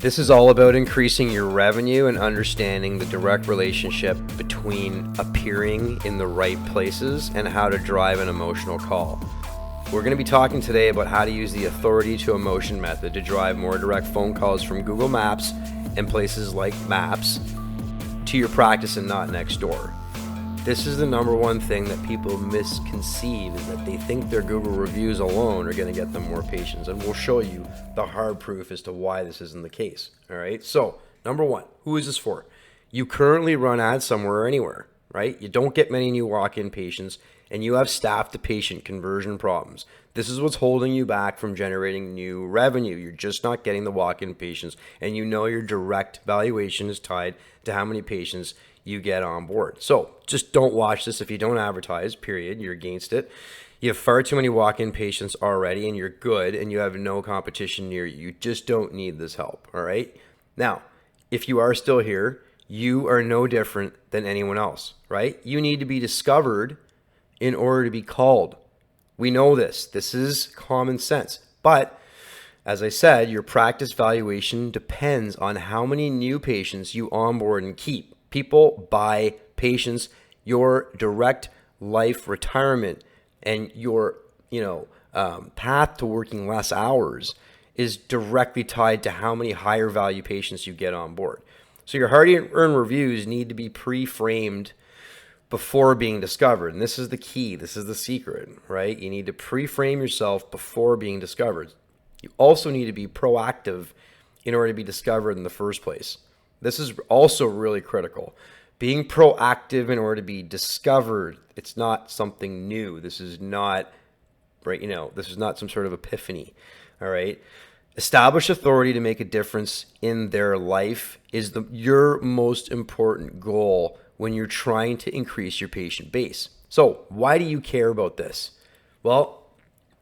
This is all about increasing your revenue and understanding the direct relationship between appearing in the right places and how to drive an emotional call. We're going to be talking today about how to use the authority to emotion method to drive more direct phone calls from Google Maps and places like Maps to your practice and not next door. This is the number one thing that people misconceive, is that they think their Google reviews alone are going to get them more patients. And we'll show you the hard proof as to why this isn't the case. All right. So number one, who is this for? You currently run ads somewhere or anywhere, right? You don't get many new walk-in patients and you have staff to patient conversion problems. This is what's holding you back from generating new revenue. You're just not getting the walk-in patients, and you know your direct valuation is tied to how many patients you get on board. So just don't watch this if you don't advertise, period. You're against it. You have far too many walk-in patients already and you're good and you have no competition near you. You just don't need this help, all right? Now, if you are still here, you are no different than anyone else, right? You need to be discovered in order to be called. We know this. This is common sense. But as I said, your practice valuation depends on how many new patients you onboard and keep. People buy patients. Your direct life retirement and your path to working less hours is directly tied to how many higher value patients you get on board. So your hard-earned reviews need to be pre-framed before being discovered. And this is the key. This is the secret, right? You need to pre-frame yourself before being discovered. You also need to be proactive in order to be discovered in the first place. This is also really critical. Being proactive in order to be discovered, it's not something new. This is not, right, this is not some sort of epiphany, all right? Establish authority to make a difference in their life is your most important goal when you're trying to increase your patient base. So why do you care about this? Well,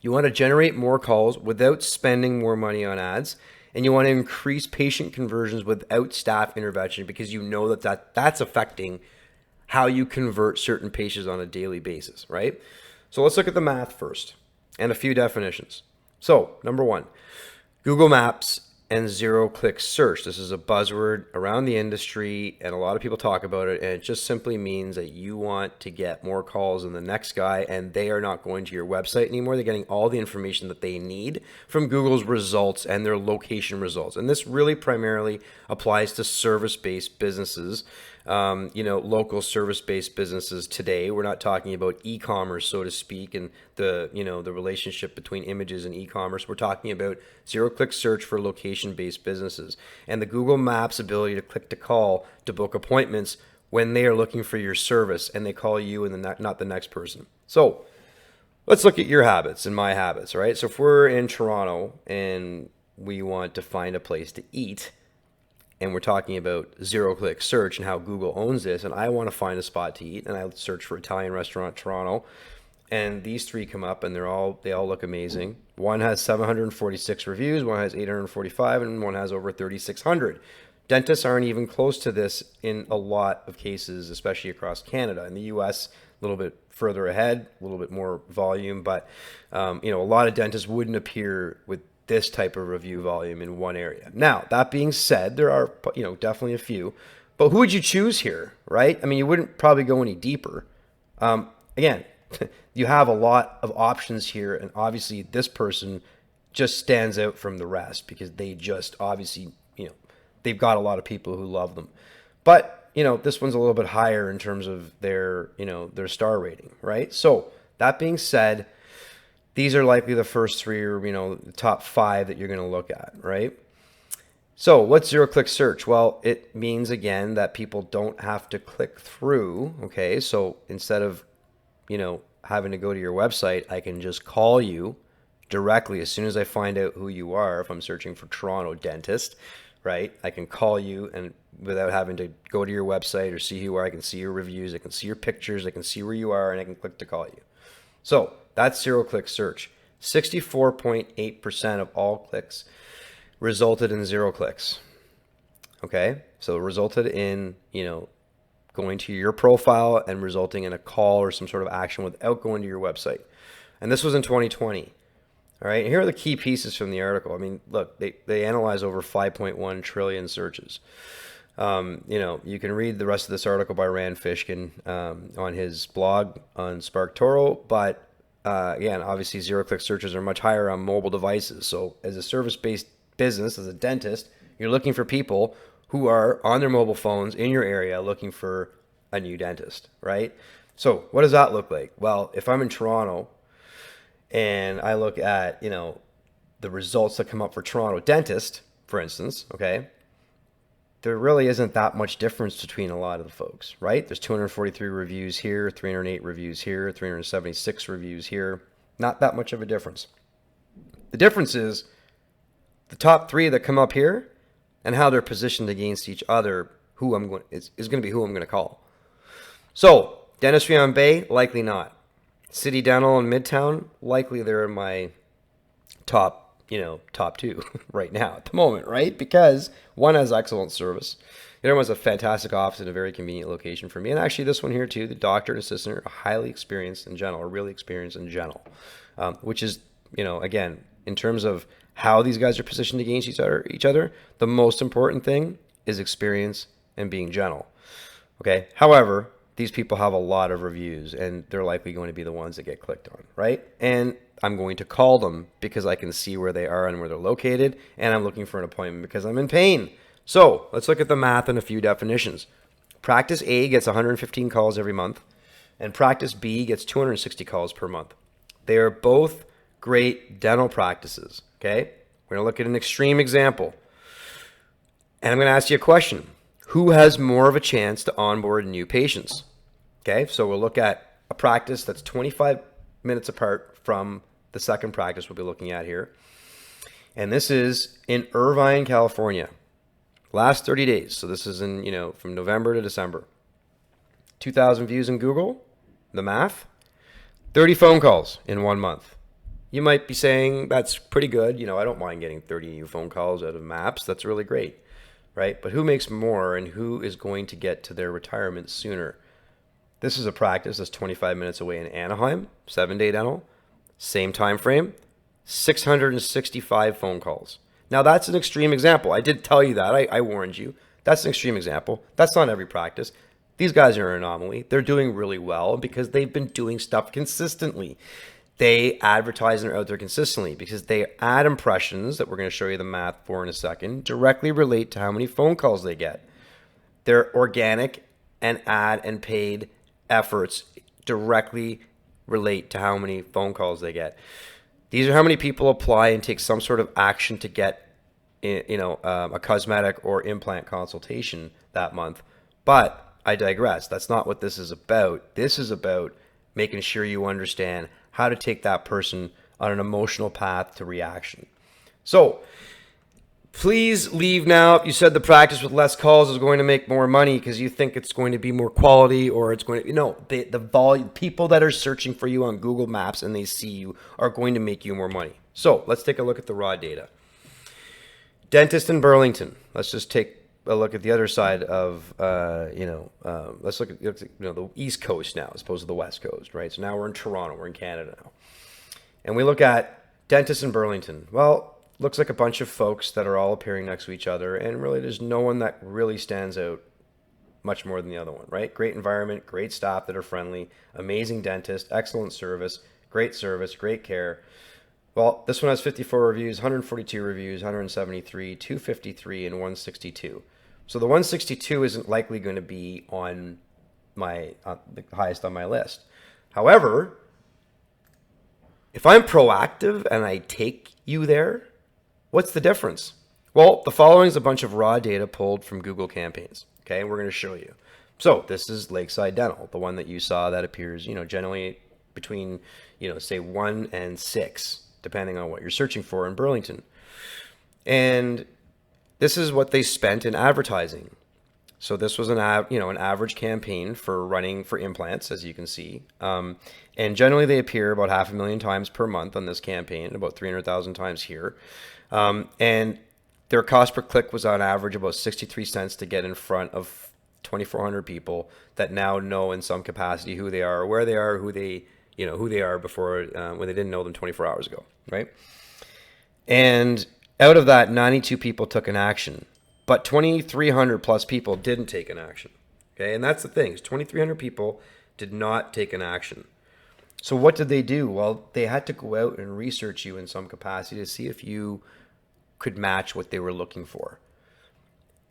you want to generate more calls without spending more money on ads, and you want to increase patient conversions without staff intervention, because you know that's affecting how you convert certain patients on a daily basis, right? So let's look at the math first and a few definitions. So number one, Google Maps and zero-click search. This is a buzzword around the industry, and a lot of people talk about it, and it just simply means that you want to get more calls than the next guy, and they are not going to your website anymore. They're getting all the information that they need from Google's results and their location results. And this really primarily applies to service-based businesses, local service-based businesses today. We're not talking about e-commerce, so to speak, and the relationship between images and e-commerce. We're talking about zero-click search for location-based businesses and the Google Maps ability to click to call to book appointments when they are looking for your service and they call you and not the next person. So let's look at your habits and my habits, right? So if we're in Toronto and we want to find a place to eat, and we're talking about zero-click search and how Google owns this, and I want to find a spot to eat, and I search for Italian restaurant Toronto, and these three come up, and they all look amazing. One has 746 reviews, one has 845, and one has over 3,600. Dentists aren't even close to this in a lot of cases, especially across Canada. In the U.S., a little bit further ahead, a little bit more volume, but a lot of dentists wouldn't appear with this type of review volume in one area. Now, that being said, there are, definitely a few, but who would you choose here, right? I mean, you wouldn't probably go any deeper. Again, you have a lot of options here, and obviously this person just stands out from the rest because they just obviously, they've got a lot of people who love them. But, this one's a little bit higher in terms of their star rating, right? So that being said, these are likely the first three or, the top five that you're going to look at, right? So what's zero-click search? Well, it means, again, that people don't have to click through, okay? So instead of, having to go to your website, I can just call you directly as soon as I find out who you are. If I'm searching for Toronto dentist, right? I can call you, and without having to go to your website or see who you are, I can see your reviews, I can see your pictures, I can see where you are, and I can click to call you. So that's zero-click search. 64.8% of all clicks resulted in zero clicks. Okay, so it resulted in, going to your profile and resulting in a call or some sort of action without going to your website. And this was in 2020. All right, and here are the key pieces from the article. I mean, look, they analyze over 5.1 trillion searches. You can read the rest of this article by Rand Fishkin on his blog on SparkToro, but again, obviously zero-click searches are much higher on mobile devices. So as a service-based business, as a dentist, you're looking for people who are on their mobile phones in your area looking for a new dentist, right? So what does that look like? Well, if I'm in Toronto and I look at, the results that come up for Toronto dentist, for instance, okay, there really isn't that much difference between a lot of the folks, right? There's 243 reviews here, 308 reviews here, 376 reviews here. Not that much of a difference. The difference is the top three that come up here and how they're positioned against each other, who I'm going is going to be who I'm going to call. So, dentistry on Bay, likely not. City Dental in Midtown, likely they're in my top two right now at the moment, right? Because one has excellent service. The other one has a fantastic office in a very convenient location for me. And actually this one here too, the doctor and assistant are highly experienced in general, or really experienced in general, which is, again, in terms of how these guys are positioned against each other, the most important thing is experience and being gentle. Okay. However, these people have a lot of reviews and they're likely going to be the ones that get clicked on, right? And I'm going to call them because I can see where they are and where they're located, and I'm looking for an appointment because I'm in pain. So let's look at the math and a few definitions. Practice A gets 115 calls every month, and practice B gets 260 calls per month. They are both great dental practices, okay? We're going to look at an extreme example, and I'm going to ask you a question. Who has more of a chance to onboard new patients? Okay, so we'll look at a practice that's 25 minutes apart from the second practice we'll be looking at here. And this is in Irvine, California. Last 30 days. So this is in, from November to December. 2,000 views in Google. The math. 30 phone calls in 1 month. You might be saying that's pretty good. I don't mind getting 30 new phone calls out of Maps. That's really great. Right? But who makes more and who is going to get to their retirement sooner? This is a practice that's 25 minutes away in Anaheim, 7-day dental, same time frame, 665 phone calls. Now that's an extreme example. I did tell you that. I warned you. That's an extreme example. That's not every practice. These guys are an anomaly. They're doing really well because they've been doing stuff consistently. They advertise and are out there consistently because they ad impressions that we're going to show you the math for in a second directly relate to how many phone calls they get. Their organic and ad and paid efforts directly relate to how many phone calls they get. These are how many people apply and take some sort of action to get, a cosmetic or implant consultation that month. But I digress. That's not what this is about. This is about making sure you understand how to take that person on an emotional path to reaction. So please leave now if you said the practice with less calls is going to make more money because you think it's going to be more quality or it's going to, the volume, people that are searching for you on Google Maps and they see you are going to make you more money. So let's take a look at the raw data. Dentist in Burlington. Let's just take a look at the other side of, let's look at the East Coast now as opposed to the West Coast, right? So now we're in Toronto, we're in Canada now. And we look at dentists in Burlington. Well, looks like a bunch of folks that are all appearing next to each other, and really there's no one that really stands out much more than the other one, right? Great environment, great staff that are friendly, amazing dentist, excellent service, great care. Well, this one has 54 reviews, 142 reviews, 173, 253, and 162. So the 162 isn't likely going to be on my the highest on my list. However, if I'm proactive and I take you there, what's the difference? Well, the following is a bunch of raw data pulled from Google campaigns. Okay, we're going to show you. So this is Lakeside Dental, the one that you saw that appears, generally between, say 1 and 6, depending on what you're searching for in Burlington. And this is what they spent in advertising. So this was an average campaign for running for implants, as you can see. And generally they appear about 500,000 times per month on this campaign, about 300,000 times here. And their cost per click was on average about 63 cents to get in front of 2,400 people that now know in some capacity who they are, where they are, who they who they are before when they didn't know them 24 hours ago, right? And out of that, 92 people took an action, but 2,300 plus people didn't take an action. Okay, and that's the thing: 2,300 people did not take an action. So what did they do? Well, they had to go out and research you in some capacity to see if you could match what they were looking for.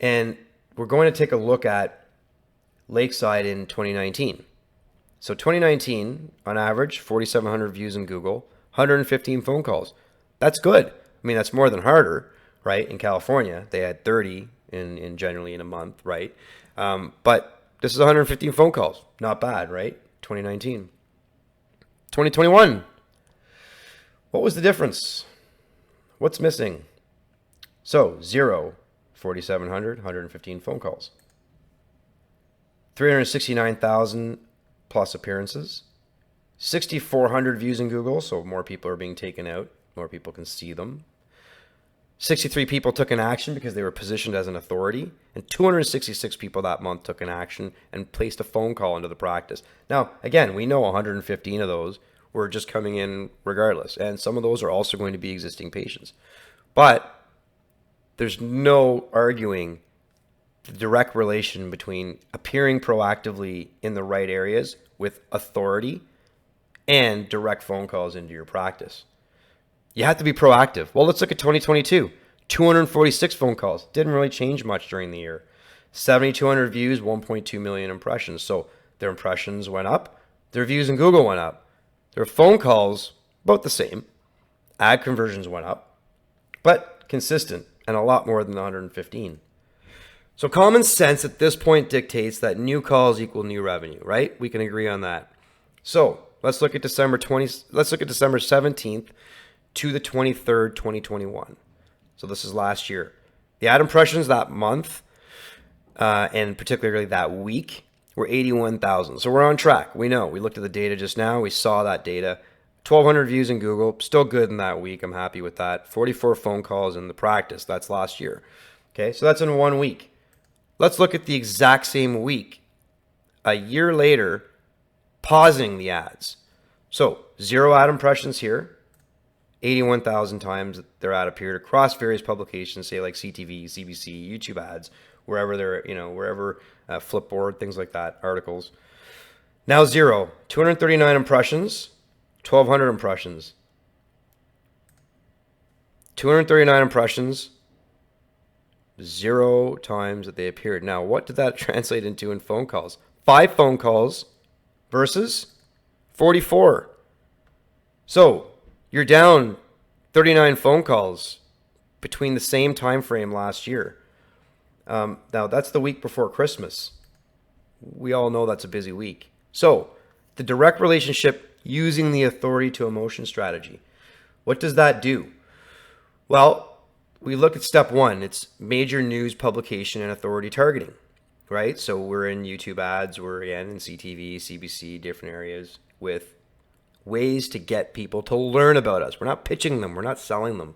And we're going to take a look at Lakeside in 2019. So 2019, on average, 4,700 views in Google, 115 phone calls. That's good. I mean, that's more than Harder, right? In California, they had 30 in generally in a month, right? But this is 115 phone calls. Not bad, right? 2019. 2021. What was the difference? What's missing? So 0, 4,700, 115 phone calls. 369,000 plus appearances. 6,400 views in Google, so more people are being taken out. More people can see them. 63 people took an action because they were positioned as an authority, and 266 people that month took an action and placed a phone call into the practice. Now, again, we know 115 of those were just coming in regardless, and some of those are also going to be existing patients. But there's no arguing the direct relation between appearing proactively in the right areas with authority and direct phone calls into your practice. You have to be proactive. Well, let's look at 2022. 246 phone calls. Didn't really change much during the year. 7,200 views, 1.2 million impressions. So their impressions went up. Their views in Google went up. Their phone calls, about the same. Ad conversions went up, but consistent and a lot more than 115. So common sense at this point dictates that new calls equal new revenue, right? We can agree on that. So let's look at December 17th to the 23rd, 2021. So this is last year. The ad impressions that month, and particularly that week, were 81,000. So we're on track. We know. We looked at the data just now. We saw that data. 1,200 views in Google. Still good in that week. I'm happy with that. 44 phone calls in the practice. That's last year. Okay, so that's in 1 week. Let's look at the exact same week. A year later, pausing the ads. So 0 ad impressions here. 81,000 times their ad appeared across various publications, say like CTV, CBC, YouTube ads, wherever they're, wherever Flipboard, things like that, articles. Now 0, 239 impressions, 1,200 impressions. 239 impressions, 0 times that they appeared. Now, what did that translate into in phone calls? 5 phone calls versus 44. So you're down 39 phone calls between the same time frame last year. Now, that's the week before Christmas. We all know that's a busy week. So the direct relationship using the authority to emotion strategy. What does that do? Well, we look at step 1. It's major news publication and authority targeting, right? So we're in YouTube ads. We're again in CTV, CBC, different areas with ways to get people to learn about us. We're not pitching them. We're not selling them.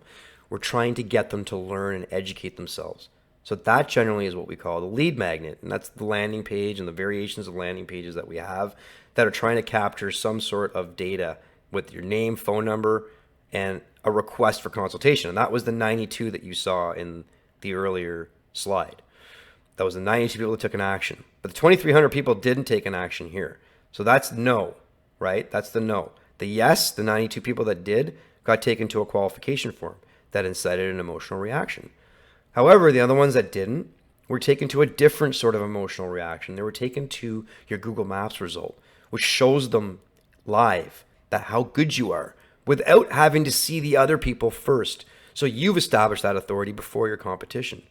We're trying to get them to learn and educate themselves. So that generally is what we call the lead magnet. And that's the landing page and the variations of landing pages that we have that are trying to capture some sort of data with your name, phone number, and a request for consultation. And that was the 92 that you saw in the earlier slide. That was the 92 people that took an action. But the 2,300 people didn't take an action here. So that's no. Right? That's the no. The yes, the 92 people that did, got taken to a qualification form that incited an emotional reaction. However, the other ones that didn't were taken to a different sort of emotional reaction. They were taken to your Google Maps result, which shows them live that how good you are without having to see the other people first. So you've established that authority before your competition.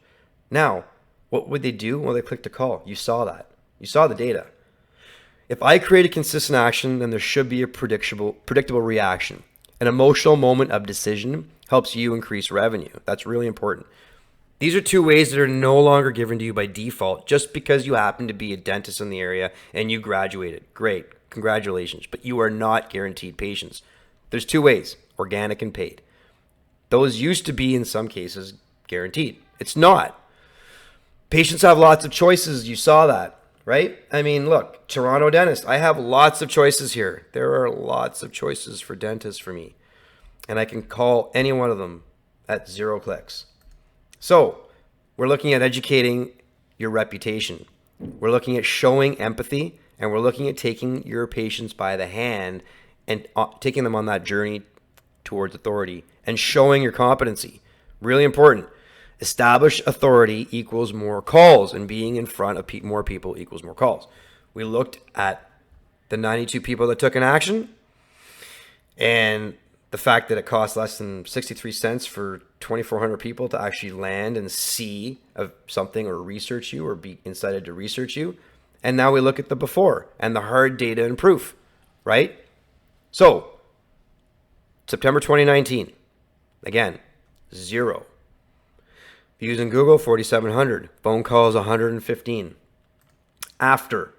Now, what would they do? Well, they clicked a call. You saw that. You saw the data. If I create a consistent action, then there should be a predictable reaction. An emotional moment of decision helps you increase revenue. That's really important. These are 2 ways that are no longer given to you by default just because you happen to be a dentist in the area and you graduated. Great. Congratulations. But you are not guaranteed patients. There's 2 ways, organic and paid. Those used to be, in some cases, guaranteed. It's not. Patients have lots of choices. You saw that. right? I mean, look, Toronto dentist. I have lots of choices here. There are lots of choices for dentists for me. And I can call any one of them at 0 clicks. So we're looking at educating your reputation. We're looking at showing empathy, and we're looking at taking your patients by the hand and taking them on that journey towards authority and showing your competency. Really important. Established authority equals more calls, and being in front of more people equals more calls. We looked at the 92 people that took an action and the fact that it costs less than 63 cents for 2,400 people to actually land and see of something or research you or be incited to research you. And now we look at the before and the hard data and proof, right? So, September 2019, again, 0. Views in Google, 4,700. Phone calls, 115. After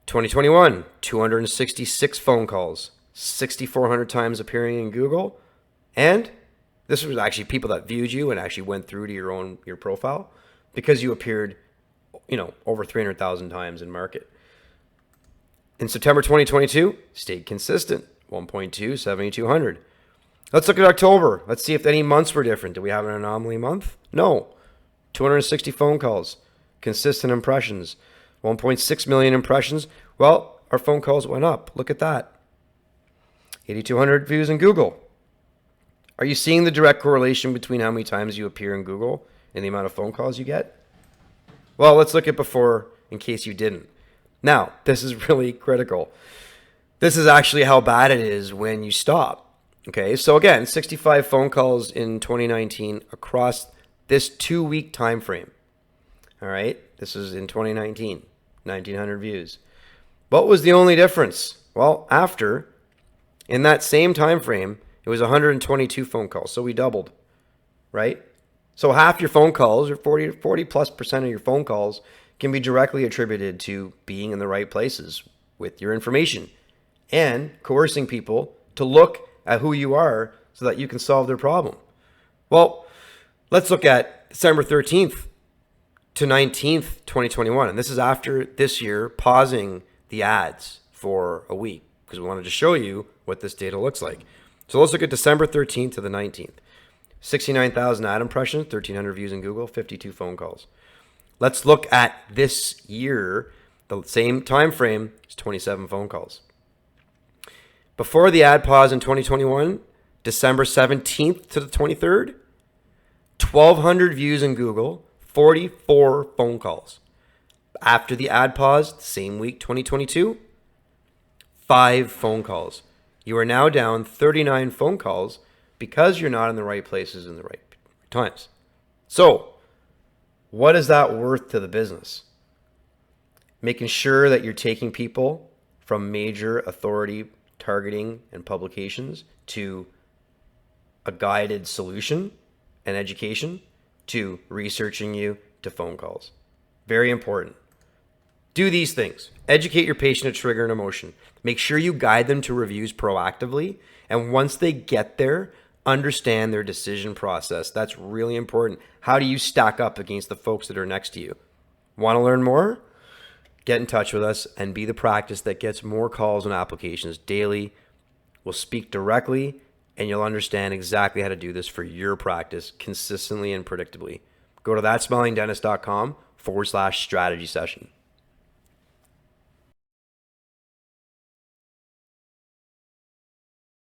2021, 266 phone calls, 6,400 times appearing in Google. And this was actually people that viewed you and actually went through to your profile because you appeared, over 300,000 times in market. In September 2022, stayed consistent, 1.2, 7,200. Let's look at October. Let's see if any months were different. Do we have an anomaly month? No. 260 phone calls, consistent impressions, 1.6 million impressions. Well, our phone calls went up. Look at that. 8,200 views in Google. Are you seeing the direct correlation between how many times you appear in Google and the amount of phone calls you get? Well, let's look at before in case you didn't. Now, this is really critical. This is actually how bad it is when you stop. Okay, so again, 65 phone calls in 2019 across this 2-week time frame. All right, this is in 2019, 1,900 views. What was the only difference? Well, after, in that same time frame, it was 122 phone calls, so we doubled, right? So half your phone calls, or 40+% of your phone calls, can be directly attributed to being in the right places with your information and coercing people to look at who you are so that you can solve their problem. Well, let's look at December 13th to 19th, 2021. And this is after this year pausing the ads for a week because we wanted to show you what this data looks like. So let's look at December 13th to the 19th. 69,000 ad impressions, 1,300 views in Google, 52 phone calls. Let's look at this year, the same time frame, is 27 phone calls. Before the ad pause in 2021, December 17th to the 23rd, 1,200 views in Google, 44 phone calls. After the ad pause, same week, 2022, 5 phone calls. You are now down 39 phone calls because you're not in the right places in the right times. So, what is that worth to the business? Making sure that you're taking people from major authority targeting and publications to a guided solution and education to researching you to phone calls. Very important. Do these things. Educate your patient to trigger an emotion. Make sure you guide them to reviews proactively. And once they get there, understand their decision process. That's really important. How do you stack up against the folks that are next to you? Want to learn more? Get in touch with us and be the practice that gets more calls and applications daily. We'll speak directly and you'll understand exactly how to do this for your practice consistently and predictably. Go to thatsmilingdentist.com/strategy session.